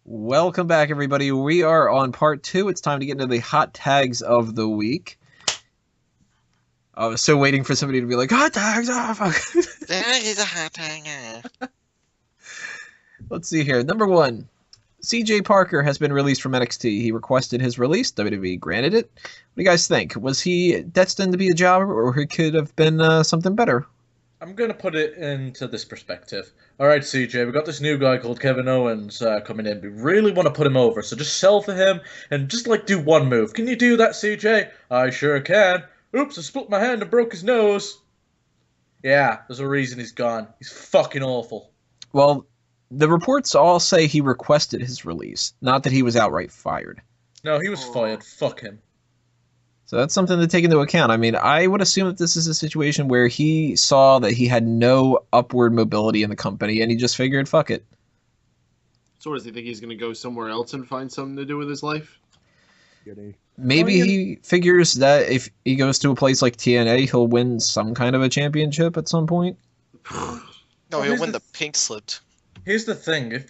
Welcome back, everybody. We are on part 2. It's time to get into the hot tags of the week. I was still waiting for somebody to be like, hot tags! Oh, fuck. That is a hot tag. Let's see here. Number 1. CJ Parker has been released from NXT. He requested his release. WWE granted it. What do you guys think? Was he destined to be a jobber, or he could have been something better? I'm going to put it into this perspective. All right, CJ, we got this new guy called Kevin Owens coming in. We really want to put him over, so just sell for him and just, do one move. Can you do that, CJ? I sure can. Oops, I split my hand and broke his nose. Yeah, there's a reason he's gone. He's fucking awful. Well, the reports all say he requested his release, not that he was outright fired. No, he was fired. Fuck him. So that's something to take into account. I mean, I would assume that this is a situation where he saw that he had no upward mobility in the company, and he just figured, fuck it. So does he think he's going to go somewhere else and find something to do with his life? Maybe he figures that if he goes to a place like TNA, he'll win some kind of a championship at some point. No, he'll win the pink slip. Here's the thing.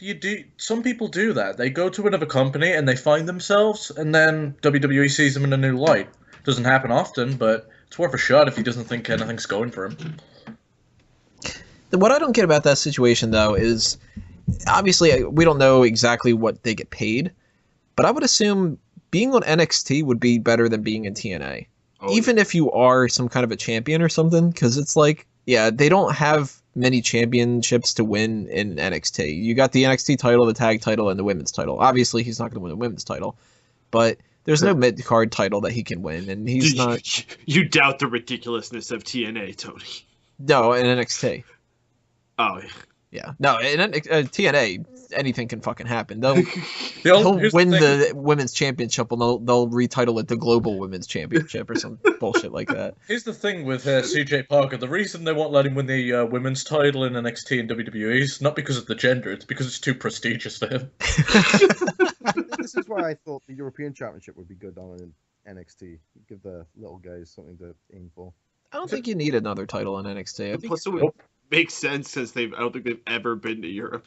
Some people do that. They go to another company and they find themselves, and then WWE sees them in a new light. Doesn't happen often, but it's worth a shot if he doesn't think anything's going for him. What I don't get about that situation, though, is obviously we don't know exactly what they get paid, but I would assume being on NXT would be better than being in TNA. Even if you are some kind of a champion or something, because it's like, yeah, they don't have many championships to win in NXT. You got the NXT title, the tag title, and the women's title. Obviously, he's not going to win the women's title, but there's no mid-card title that he can win, and he's not... You doubt the ridiculousness of TNA, Tony. No, in NXT. Oh, yeah. No, in TNA, anything can fucking happen. He'll Here's win the the women's championship, and they'll retitle it the Global Women's Championship or some bullshit like that. Here's the thing with CJ Parker. The reason they won't let him win the women's title in NXT and WWE is not because of the gender. It's because it's too prestigious for him. This is why I thought the European Championship would be good on NXT. Give the little guys something to aim for. I don't think you need another title in NXT. I think plus it would make sense because I don't think they've ever been to Europe.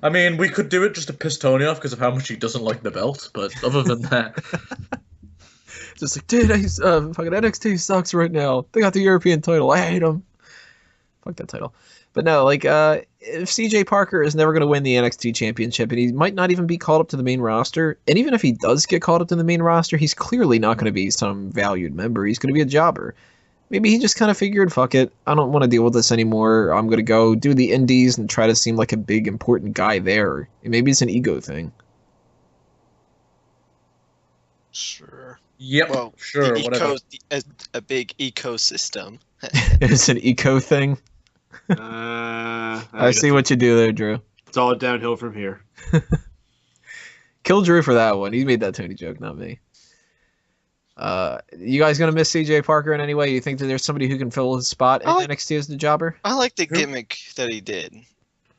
I mean, we could do it just to piss Tony off because of how much he doesn't like the belt, but other than that... Just like, dude, fucking NXT sucks right now. They got the European title. I hate them. Fuck that title. But no, if CJ Parker is never going to win the NXT championship, and he might not even be called up to the main roster, and even if he does get called up to the main roster, he's clearly not going to be some valued member. He's going to be a jobber. Maybe he just kind of figured, fuck it, I don't want to deal with this anymore. I'm going to go do the indies and try to seem like a big, important guy there. Maybe it's an ego thing. Sure. Yep, Well, sure, whatever. A big ecosystem. It's an eco thing. I see what you do there, Drew. It's all downhill from here. Kill Drew for that one. He made that Tony joke, not me. You guys gonna miss CJ Parker in any way? You think that there's somebody who can fill his spot in NXT as the jobber? I like the gimmick that he did,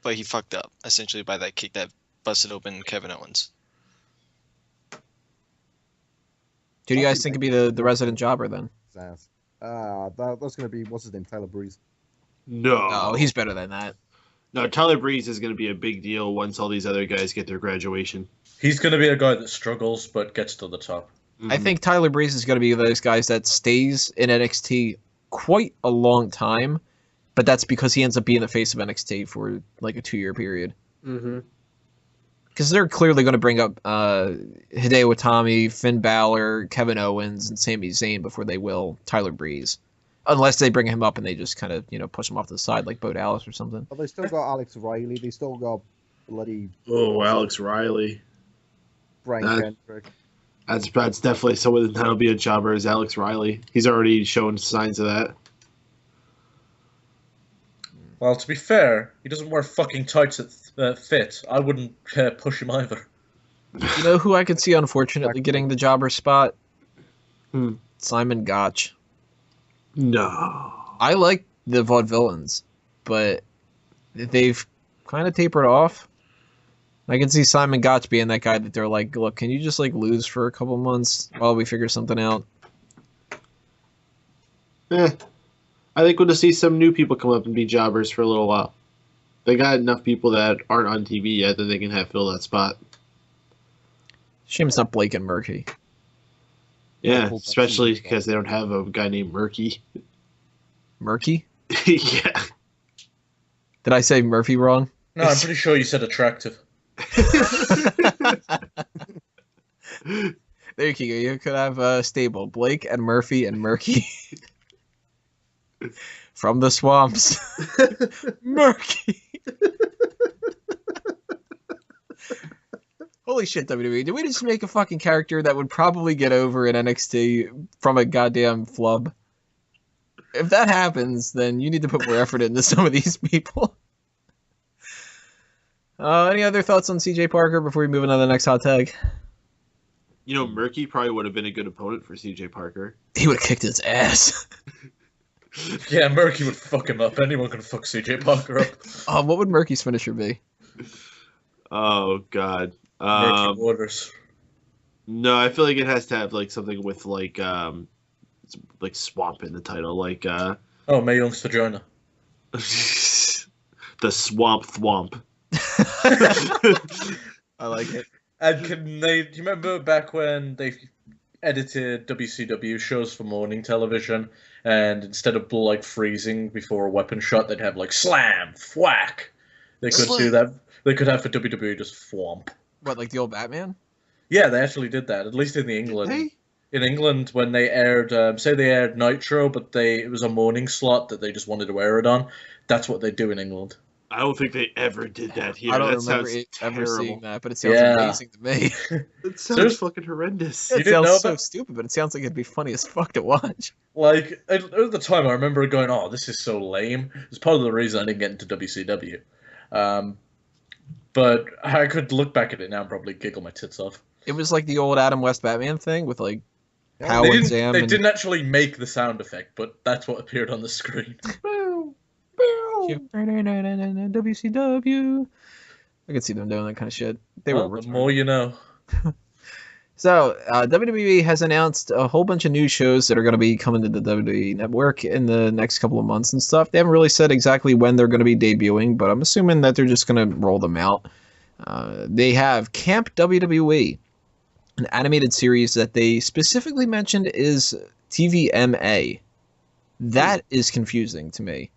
but he fucked up, essentially, by that kick that busted open Kevin Owens. Who do you guys think could be the resident jobber then? That's going to be, what's his name, Tyler Breeze. No. Oh, he's better than that. No, Tyler Breeze is going to be a big deal once all these other guys get their graduation. He's going to be a guy that struggles but gets to the top. I think Tyler Breeze is going to be those guys that stays in NXT quite a long time, but that's because he ends up being the face of NXT for like a 2-year period. Mm-hmm. Because they're clearly going to bring up Hideo Itami, Finn Balor, Kevin Owens, and Sami Zayn before they will Tyler Breeze. Unless they bring him up and they just kind of, push him off to the side like Bo Dallas or something. Well, they still got Alex Riley. They still got bloody... Oh, Alex Riley. Brian Kendrick. That's definitely someone that'll be a jobber is Alex Riley. He's already shown signs of that. Well, to be fair, he doesn't wear fucking tights that fit. I wouldn't push him either. You know who I could see, unfortunately, getting the jobber spot? Hmm. Simon Gotch. No. I like the Vaudevillains, but they've kind of tapered off. I can see Simon Gotch being that guy that they're like, look, can you just lose for a couple months while we figure something out? I think we'll just see some new people come up and be jobbers for a little while. They got enough people that aren't on TV yet that they can have fill that spot. Shame it's not Blake and Murphy. Yeah, Cool. especially because they don't have a guy named Murky. Murky? Yeah. Did I say Murphy wrong? No, I'm pretty sure you said attractive. There you go. You could have a stable Blake and Murphy and Murky from the swamps. Murky. Holy shit, WWE! Did we just make a fucking character that would probably get over in NXT from a goddamn flub? If that happens, then you need to put more effort into some of these people. Any other thoughts on CJ Parker before we move on to the next hot tag? You know, Murky probably would have been a good opponent for CJ Parker. He would have kicked his ass. Yeah, Murky would fuck him up. Anyone can fuck CJ Parker up. What would Murky's finisher be? Oh, God. Murky Waters. No, I feel like it has to have like something with like swamp in the title, like Oh, Mae Young's vagina. the swamp thwomp. I like it. And do you remember back when they edited WCW shows for morning television, and instead of like freezing before a weapon shot, they'd have like slam, whack. They could do that. They could have for WWE just thwomp. What, like the old Batman? Yeah, they actually did that. At least in England. Hey? In England, when they aired, say they aired Nitro, but it was a morning slot that they just wanted to air it on. That's what they do in England. I don't think they ever did that here. I don't That remember sounds ever terrible. seeing that, but it sounds Yeah. amazing to me. It sounds fucking horrendous. You It didn't sounds know so about- stupid, but it sounds like it'd be funny as fuck to watch. Like, at the time, I remember going, oh, this is so lame. It's part of the reason I didn't get into WCW. But I could look back at it now and probably giggle my tits off. It was like the old Adam West Batman thing with like Pow They and didn't, Zam. they and... didn't actually make the sound effect, but that's what appeared on the screen. WCW. I could see them doing that kind of shit. They Well, were the more you know. So, WWE has announced a whole bunch of new shows that are going to be coming to the WWE Network in the next couple of months and stuff. They haven't really said exactly when they're going to be debuting, but I'm assuming that they're just going to roll them out. They have Camp WWE, an animated series that they specifically mentioned is TVMA. That is confusing to me.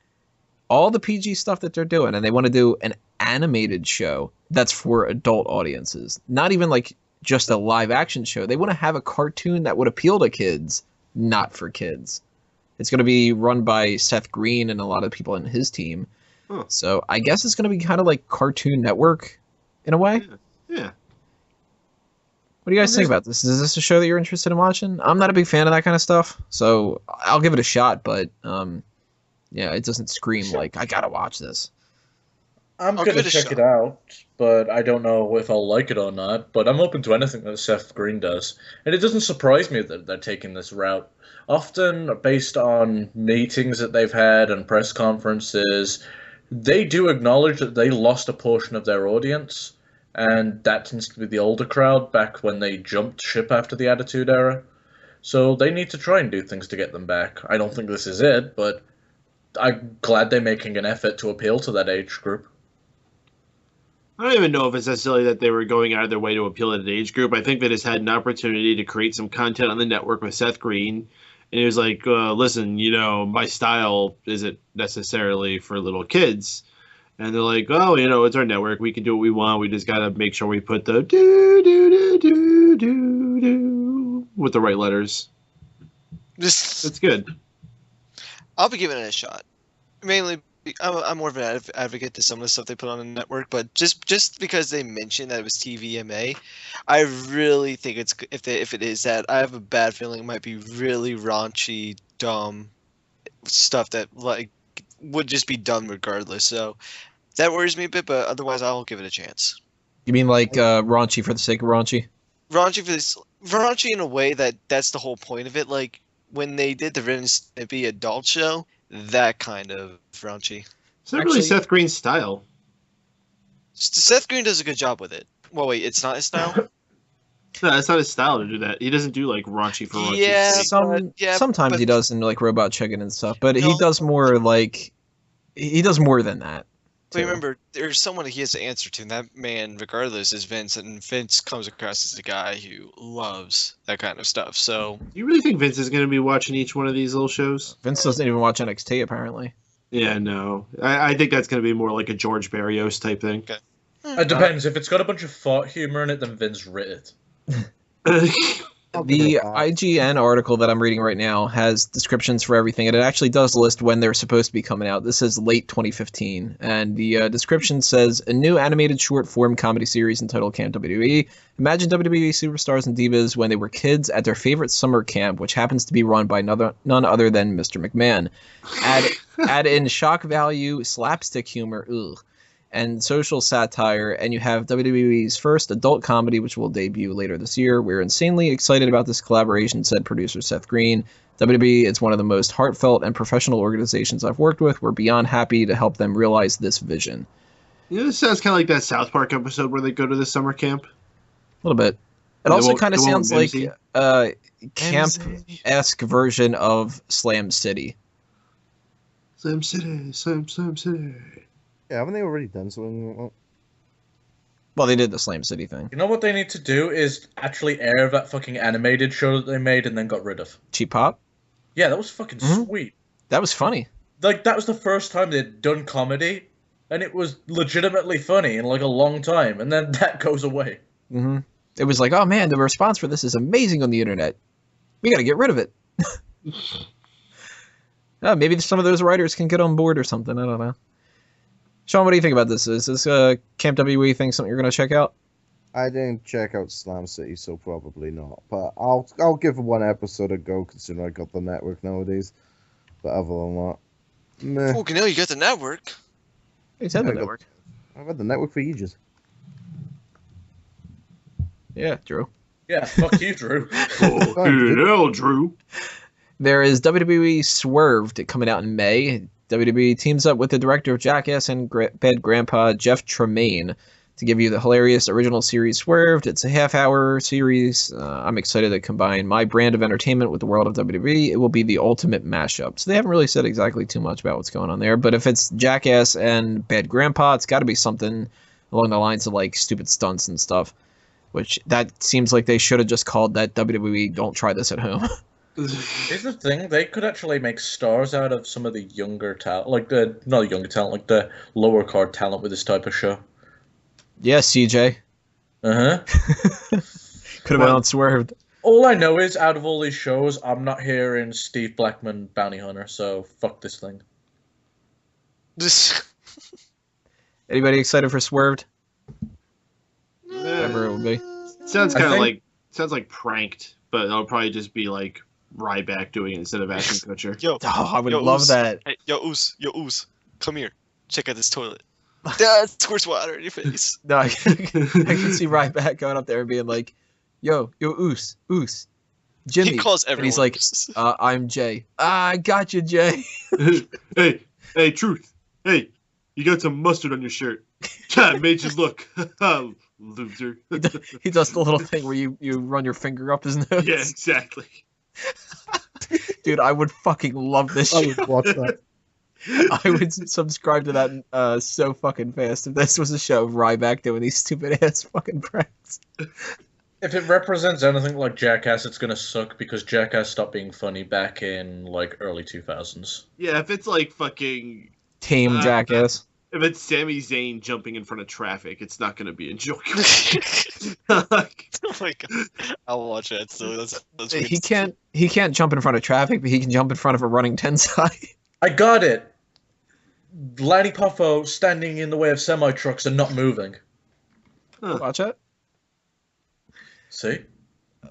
All the PG stuff that they're doing, and they want to do an animated show that's for adult audiences. Not even like just a live action show. They want to have a cartoon that would appeal to kids, not for kids. It's going to be run by Seth Green and a lot of people in his team. Huh. So I guess it's going to be kind of like Cartoon Network in a way. Yeah. What do you guys think about this? Is this a show that you're interested in watching? I'm not a big fan of that kind of stuff, so I'll give it a shot, but yeah, it doesn't scream like I gotta watch this. I'm I'll going give to it a check shot. it out, but I don't know if I'll like it or not. But I'm open to anything that Seth Green does. And it doesn't surprise me that they're taking this route. Often, based on meetings that they've had and press conferences, they do acknowledge that they lost a portion of their audience. And that tends to be the older crowd back when they jumped ship after the Attitude Era. So they need to try and do things to get them back. I don't think this is it, but I'm glad they're making an effort to appeal to that age group. I don't even know if it's necessarily that they were going out of their way to appeal to an age group. I think they just had an opportunity to create some content on the network with Seth Green. And he was like, listen, my style isn't necessarily for little kids. And they're like, oh, it's our network. We can do what we want. We just got to make sure we put the do with the right letters. It's good. I'll be giving it a shot. Mainly, I'm more of an advocate to some of the stuff they put on the network, but just because they mentioned that it was TVMA, I really think if it is that, I have a bad feeling it might be really raunchy, dumb stuff that like would just be done regardless. So that worries me a bit, but otherwise I'll give it a chance. You mean like raunchy for the sake of raunchy? Raunchy in a way that's the whole point of it. Like when they did the Ren and Stimpy adult show, that kind of raunchy. It's not really Actually- Seth Green's style. Seth Green does a good job with it. Well, wait, it's not his style? No, that's not his style to do that. He doesn't do like raunchy for raunchy. Yeah, sake. Sometimes but- he does in like Robot Chicken and stuff, but he No. does more like he does more than that But remember, there's someone he has to answer to, and that man, regardless, is Vince, and Vince comes across as a guy who loves that kind of stuff. So, Do you really think Vince is going to be watching each one of these little shows? Vince doesn't even watch NXT apparently. Yeah, no. I think that's going to be more like a George Barrios type thing. okay. It depends. If it's got a bunch of fart humor in it, then Vince writ it. The IGN article that I'm reading right now has descriptions for everything, and it actually does list when they're supposed to be coming out. This is late 2015, and the description says, a new animated short-form comedy series entitled Camp WWE. Imagine WWE superstars and divas when they were kids at their favorite summer camp, which happens to be run by none other than Mr. McMahon. Add in shock value, slapstick humor, and social satire, and you have WWE's first adult comedy, which will debut later this year. We're insanely excited about this collaboration, said producer Seth Green. WWE is one of the most heartfelt and professional organizations I've worked with. We're beyond happy to help them realize this vision. You know, this sounds kind of like that South Park episode where they go to the summer camp. A little bit. It also kind of sounds like a camp-esque version of Slam City. Slam City, Slam City. Yeah, haven't they already done something like that? Well, they did the Slam City thing. You know what they need to do is actually air that fucking animated show that they made and then got rid of. Cheap Pop? Yeah, that was fucking sweet. That was funny. Like, that was the first time they'd done comedy, and it was legitimately funny in, like, a long time, and then that goes away. Mm-hmm. It was like, oh man, the response for this is amazing on the internet. We gotta get rid of it. Maybe some of those writers can get on board or something. I don't know. Sean, what do you think about this? Is this Camp WWE thing something you're going to check out? I didn't check out Slam City, so probably not. But I'll give one episode a go, considering I got the network nowadays. But other than that, meh. Oh, Canelo, you got the network. He's had the network. I've had the network for ages. Yeah, Drew. Yeah, fuck you, Drew. Oh, Drew. There is WWE Swerved coming out in May. WWE teams up with the director of Jackass and Bad Grandpa, Jeff Tremaine, to give you the hilarious original series Swerved. It's a half-hour series. I'm excited to combine my brand of entertainment with the world of WWE. It will be the ultimate mashup. So they haven't really said exactly too much about what's going on there, but if it's Jackass and Bad Grandpa, it's got to be something along the lines of like stupid stunts and stuff, which that seems like they should have just called that WWE Don't Try This at Home. Here's the thing, they could actually make stars out of some of the younger talent, like the, not the younger talent, like the lower card talent with this type of show. Yes, CJ. Uh-huh. Could have been on Swerved. All I know is, out of all these shows, I'm not hearing Steve Blackman Bounty Hunter, so fuck this thing. Anybody excited for Swerved? Whatever it will be. Sounds kind of sounds like pranked, but it'll probably just be like Ryback doing it instead of Ashton Kutcher. Yo, Oh, I would love that. Hey, yo, Oos, come here. Check out this toilet. That squirts water in your face. No, I can see Ryback going up there and being like, yo, Oos, Jimmy. He calls and everyone. he's like, Oos. I'm Jay. I got you, Jay. hey, Truth. Hey, you got some mustard on your shirt. God, made you look. Loser. He does the little thing where you run your finger up his nose. Yeah, exactly. Dude, I would fucking love this I shit. would watch that. I would subscribe to that so fucking fast if this was a show of Ryback doing these stupid ass fucking pranks. If it represents anything like Jackass, it's gonna suck, because Jackass stopped being funny back in, like, early 2000s. Yeah, if it's like fucking... Tame Jackass. If it's Sami Zayn jumping in front of traffic, it's not going to be enjoyable. Oh my god, I'll watch that. So that's He can't jump in front of traffic, but he can jump in front of a running tensai. I got it! Lanny Poffo standing in the way of semi-trucks and not moving. Watch it. See?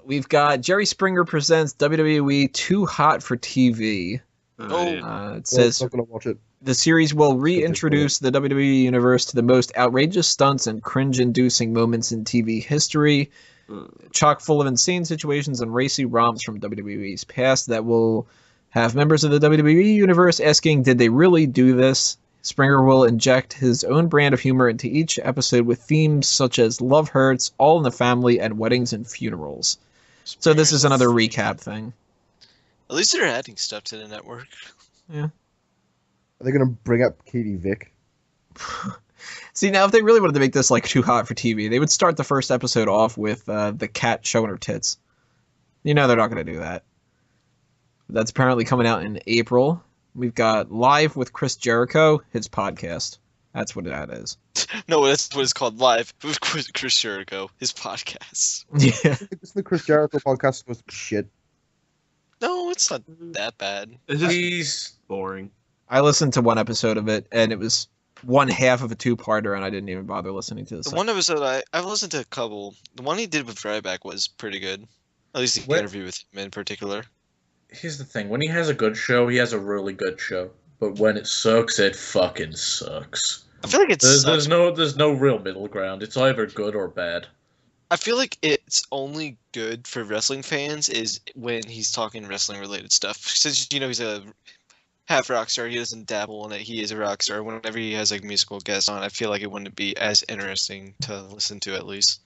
We've got Jerry Springer presents WWE Too Hot for TV. Yeah. It says I'm not gonna watch it. the series will reintroduce the WWE Universe to the most outrageous stunts and cringe-inducing moments in TV history, chock full of insane situations and racy romps from WWE's past that will have members of the WWE Universe asking, did they really do this? Springer will inject his own brand of humor into each episode with themes such as love hurts, All in the Family, and weddings and funerals. So this is another recap thing. At least they're adding stuff to the network. Yeah. Are they gonna bring up Katie Vick? See, now if they really wanted to make this like too hot for TV, they would start the first episode off with the cat showing her tits. You know they're not going to do that. That's apparently coming out in April. We've got Live with Chris Jericho, his podcast. That's what that is. No, that's what it's called, Live with Chris Jericho, his podcast. Yeah. Isn't the Chris Jericho podcast supposed to be shit? No, it's not that bad. It's just He's boring. I listened to one episode of it, and it was one half of a two-parter, and I didn't even bother listening to the The second. one episode I've listened to a couple. The one he did with Ryback was pretty good. At least the What- interview with him in particular. here's the thing. When he has a good show, he has a really good show. But when it sucks, it fucking sucks. I feel like it's. There's no real middle ground. It's either good or bad. I feel like it's only good for wrestling fans is when he's talking wrestling related stuff. Since he's a half rock star, he doesn't dabble in it. He is a rock star. Whenever he has like musical guests on, I feel like it wouldn't be as interesting to listen to at least.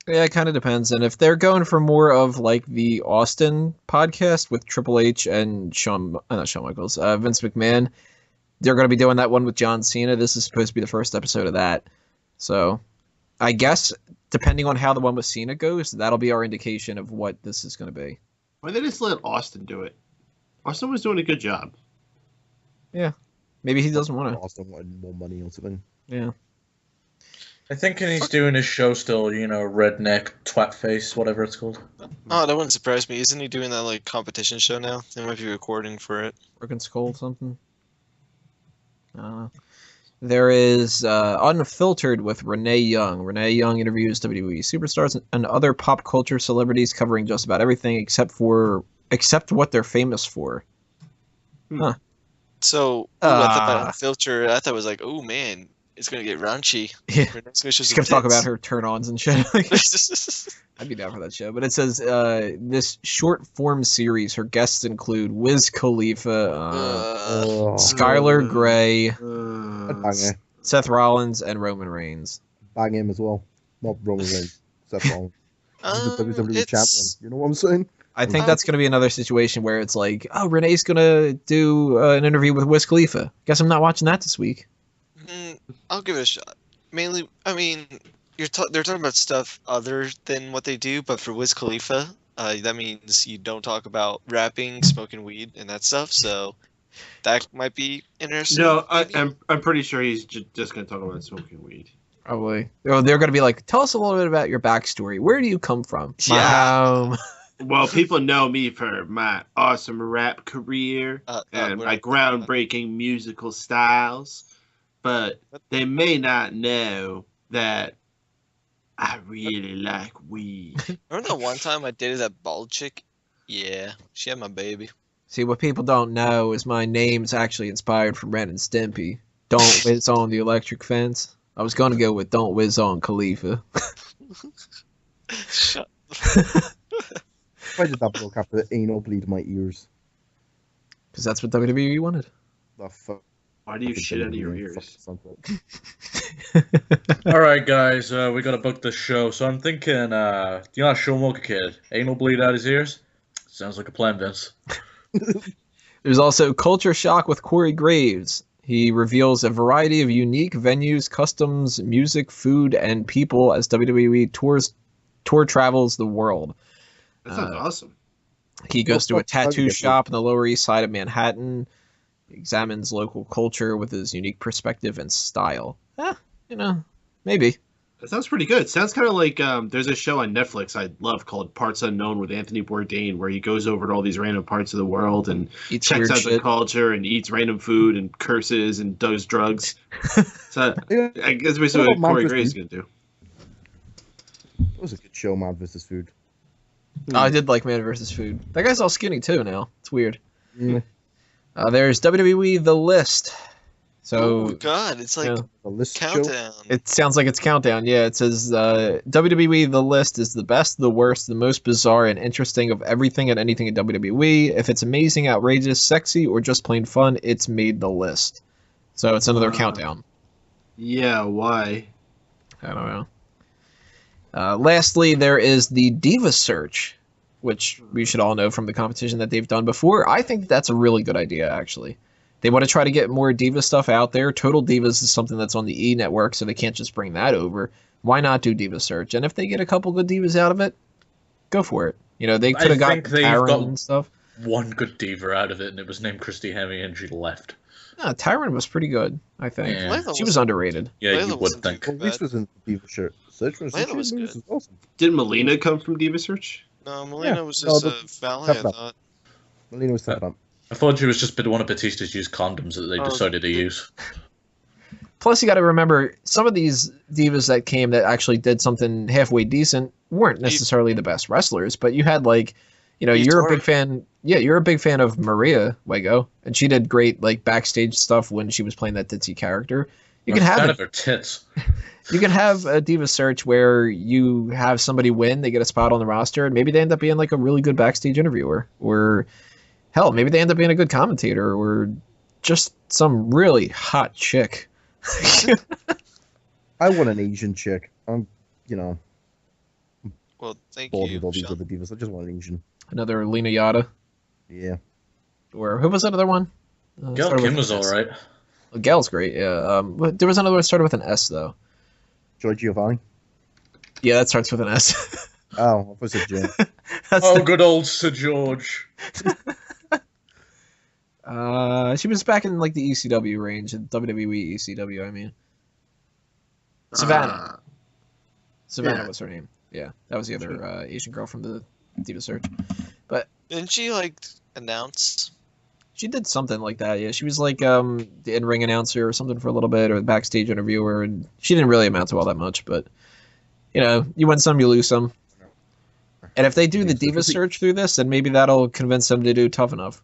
Yeah, it kind of depends. And if they're going for more of like the Austin podcast with Triple H and not Shawn Michaels, Vince McMahon, they're going to be doing that one with John Cena. This is supposed to be the first episode of that. So I guess depending on how the one with Cena goes, that'll be our indication of what this is going to be. Why did they just let Austin do it? Austin was doing a good job. Maybe he doesn't want to. Austin wanted more money or something. Yeah. I think he's doing his show still, redneck, twat face, whatever it's called. Oh, that wouldn't surprise me. Isn't he doing that like competition show now? They might be recording for it. Broken Skull something. There is Unfiltered with Renee Young. Renee Young interviews WWE superstars and other pop culture celebrities covering just about everything except what they're famous for. So I thought that Unfiltered, I thought it was like, oh man, it's gonna get raunchy. Yeah. Renee's gonna show She's some gonna talk tits. about her turn-ons and shit. I'd be down for that show. But it says this short-form series, her guests include Wiz Khalifa, Oh, Skylar Grey, I'd bang her. Seth Rollins, and Roman Reigns. Bang him as well. Not Roman Reigns. Seth Rollins. He's the WWE it's- champion. You know what I'm saying? I think that's going to be another situation where it's like, oh, Renee's going to do an interview with Wiz Khalifa. Guess I'm not watching that this week. I'll give it a shot. Mainly, I mean, they're talking about stuff other than what they do, but for Wiz Khalifa, that means you don't talk about rapping, smoking weed, and that stuff. So that might be interesting. No, maybe. I'm pretty sure he's just going to talk about smoking weed. Probably. Oh, they're going to be like, tell us a little bit about your backstory. Where do you come from? My Yeah. home. Well, people know me for my awesome rap career and what my I- groundbreaking musical styles, but they may not know that I really like weed. Remember that one time I dated that bald chick? Yeah, she had my baby. See, what people don't know is my name's actually inspired from Ren and Stimpy. Don't whiz on the electric fence. I was going to go with Don't Whiz on Khalifa. Shut. Why did that bloke have to anal bleed my ears? Because that's what WWE wanted. The fuck? Why do you shit out of your ears? All right, guys, we gotta book this show. So I'm thinking, show Mocha Kid, anal bleed out his ears. Sounds like a plan, Vince. There's also Culture Shock with Corey Graves. He reveals a variety of unique venues, customs, music, food, and people as WWE tour travels the world. That sounds awesome. He goes to a How do you tattoo get shop in the Lower East Side of Manhattan, examines local culture with his unique perspective and style. Maybe. That sounds pretty good. Sounds kind of like there's a show on Netflix I love called Parts Unknown with Anthony Bourdain, where he goes over to all these random parts of the world and Eats checks weird out the shit. culture and eats random food and curses and does drugs. So Yeah, I guess basically What what about Corey Man Graves is vs. gonna do. It was a good show, Man vs. Food. Oh, I did like Man vs. Food. That guy's all skinny too now. It's weird. Mm, There's WWE The List. Oh So god, it's like yeah. the list show. countdown. It sounds like it's countdown. Yeah, it says WWE The List is the best, the worst, the most bizarre and interesting of everything and anything in WWE. If it's amazing, outrageous, sexy, or just plain fun, it's made the list. So it's another countdown. Yeah, why? I don't know. Lastly, there is the Diva Search, which we should all know from the competition that they've done before. I think that's a really good idea, actually. They want to try to get more Diva stuff out there. Total Divas is something that's on the E Network, so they can't just bring that over. Why not do Diva Search? And if they get a couple good Divas out of it, go for it. You know, they could have got Tyron and stuff. One good Diva out of it, and it was named Christy Hemme, and she left. No, Tyron was pretty good, I think. Yeah. She was underrated. Yeah, Layla you would wasn't think. too Well, Reese was in Diva Search. Layla was good. Was awesome. Did Melina come from Diva Search? No, Melina Yeah. was No, just the- a valet, I tough enough. thought. Melina was stepping up. I thought she was just one of Batista's used condoms that they Oh, decided to use. Plus, you got to remember, some of these Divas that came that actually did something halfway decent weren't necessarily the best wrestlers, but you had, like, you know, you're a big fan. Yeah, you're a big fan of Maria Wego, and she did great, like, backstage stuff when she was playing that ditzy character. You can have Out it. of her tits. You can have a Diva Search where you have somebody win, they get a spot on the roster, and maybe they end up being like a really good backstage interviewer, or hell, maybe they end up being a good commentator, or just some really hot chick. I want an Asian chick. I'm, you know, Well, thank bored you. with all these Sean. other divas. I just want an Asian. Another Lena Yada, Yeah. or who was that other one? Gail Started Kim with was an S. alright. Well, Gail's great, yeah. But there was another one that started with an S though. Joy Giovanni. Yeah, that starts with an S. Oh, I was a Jim. That's Oh, the- good old Sir George. she was back in like the ECW range, WWE ECW. I mean, Savannah. Savannah yeah. was her name. Yeah, that was the other Sure. Asian girl from the Diva Search. Didn't she, like, announce? She did something like that. Yeah, she was like the in-ring announcer or something for a little bit, or the backstage interviewer, and she didn't really amount to all that much. But you know, you win some, you lose some. And if they do the Diva Search through this, then maybe that'll convince them to do Tough Enough.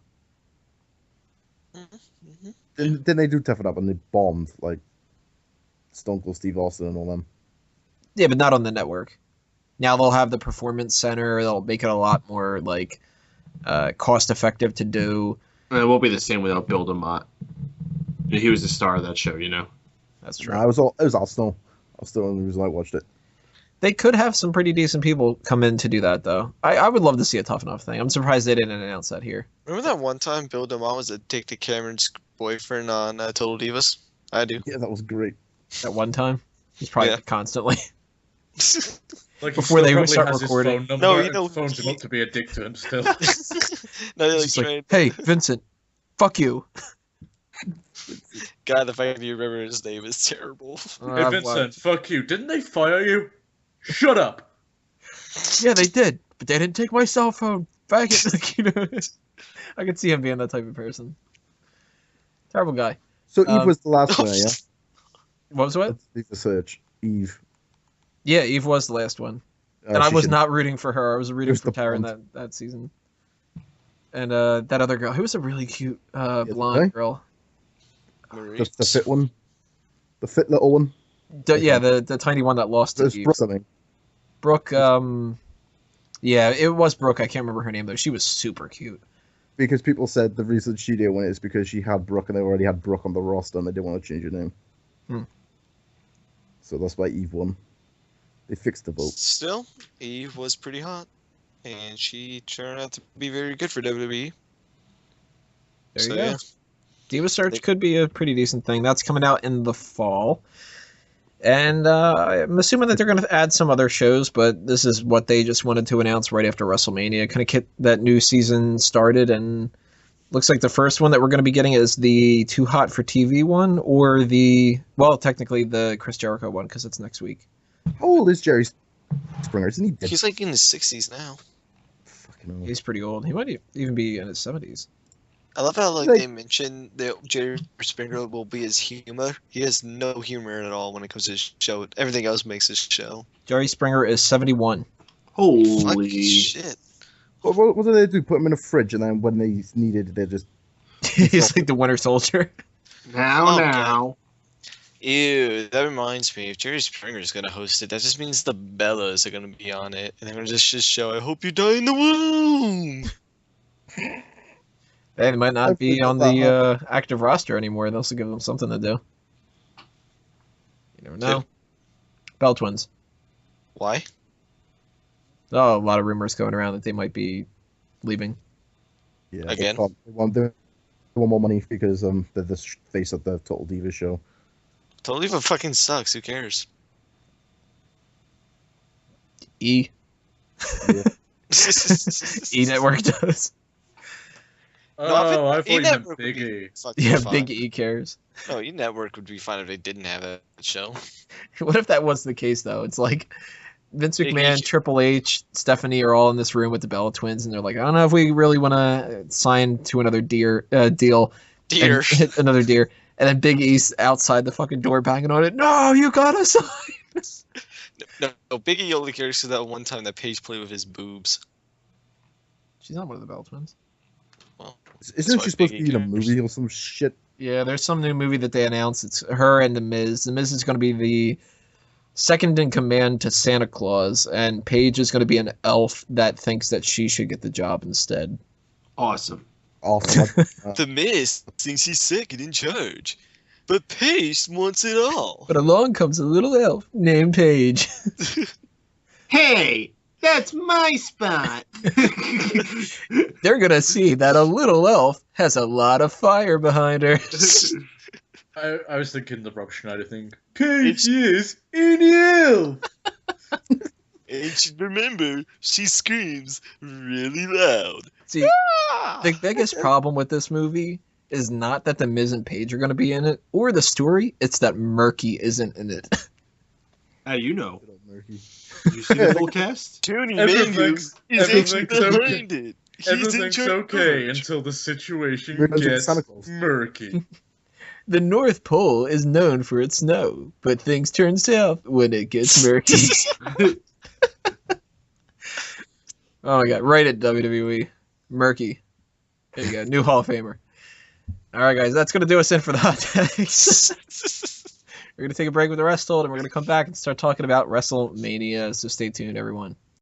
Mm-hmm. Then they do tough it up and they bombed like Stone Cold Steve Austin and all them. Yeah, but not on the network. Now they'll have the Performance Center. They'll make it a lot more like cost-effective to do. And it won't be the same without Bill DeMott. He was the star of that show, you know. That's true. Nah, it was Arsenal. I was still the only reason I watched it. They could have some pretty decent people come in to do that, though. I would love to see a Tough Enough thing. I'm surprised they didn't announce that here. Remember that one time Bill DeMott was a Dick to Cameron's boyfriend on Total Divas? I do. Yeah, that was great. At one time, he's probably Yeah. constantly. Like, he Before still they probably start has his recording. phone number No, you and know, phones him up to be a dick to him still. No, It's like, just like, trying- hey, Vincent, fuck you. God, the fact that you remember his name is terrible. Hey, Vincent, fuck you. Didn't they fire you? Shut up. Yeah, they did, but they didn't take my cell phone. Back it, like, you know. I could see him being that type of person. Terrible guy. So Eve was the last Oh, winner, yeah? What was what? Let's leave the search. Eve. Yeah, Eve was the last one. And I she was should- not rooting for her. I was rooting was for the Tyron blonde. that season. And that other girl, who was a really cute blonde okay. girl. Marie. the fit one. The fit little one. Yeah, the tiny one that lost It to was Eve. Brooke something. Brooke, yeah, it was Brooke. I can't remember her name, though. She was super cute. Because people said the reason she didn't win is because she had Brooke and they already had Brooke on the roster and they didn't want to change her name. Hmm. So that's why Eve won. They fixed the vote. Still, Eve was pretty hot, and she turned out to be very good for WWE. There So, you go. yeah. Diva Search could be a pretty decent thing. That's coming out in the fall. And I'm assuming that they're going to add some other shows, but this is what they just wanted to announce right after WrestleMania. Kind of get that new season started, and looks like the first one that we're going to be getting is the Too Hot for TV one, or technically the Chris Jericho one, because it's next week. How old is Jerry Springer? Isn't he dead? He's like in his 60s now. Fucking hell. He's pretty old. He might even be in his 70s. I love how Like- they mentioned that Jerry Springer will be his humor. He has no humor at all when it comes to his show. Everything else makes his show. Jerry Springer is 71. Fucking Holy. shit. What do they do? Put him in a fridge and then when they needed, they just... He's like the Winter Soldier. Now, Oh, now. Ew, that reminds me, if Jerry Springer is gonna host it, that just means the Bellas are gonna be on it, and they're gonna just show, I hope you die in the womb! They might not Hopefully be not on that the active roster anymore. They'll also give them something to do. You never know. Bell Twins. Why? Oh, a lot of rumors going around that they might be leaving. Yeah, Again? They won't do want more money because they're the face of the Total Diva show. Total Diva fucking sucks. Who cares? E. Yeah. E Network does. Oh, I thought you meant E-Network would be Biggie. fucking Yeah, fine. Big E cares. No, E-Network would be fine if they didn't have that show. What if that was the case, though? It's like Vince Big McMahon, E- Triple H, Stephanie are all in this room with the Bella Twins, and they're like, I don't know if we really want to sign to another deal. Dear. And hit another deer. And then Big E's outside the fucking door banging on it. No, you gotta sign. No, Big E only cares because that one time that Paige played with his boobs. She's not one of the Bella Twins. Well, Isn't why she supposed to Biggie be in a cares. movie or some shit? Yeah, there's some new movie that they announced. It's her and The Miz. The Miz is going to be the second in command to Santa Claus, and Paige is going to be an elf that thinks that she should get the job instead. Awesome. Awesome. The Miz thinks he's second in charge, but Paige wants it all. But along comes a little elf named Paige. Hey, that's my spot. They're going to see that a little elf has a lot of fire behind her. I was thinking the Rob Schneider thing. Paige is in you! And remember, she screams really loud. See, the biggest problem with this movie is not that the Miz and Paige are going to be in it, or the story. It's that Murky isn't in it. How do you know? Murky. Did you see the full cast? Tony Mangus Everything's- is actually everything's behind it. He's in Everything's charge. okay until the situation We're gonna do gets Santa Claus. murky. The North Pole is known for its snow, but things turn south when it gets murky. Oh my god, right at WWE. Murky. There you go, new Hall of Famer. Alright guys, that's gonna do us in for the hot takes. We're gonna take a break with the rest hold, and we're gonna come back and start talking about WrestleMania, so stay tuned everyone.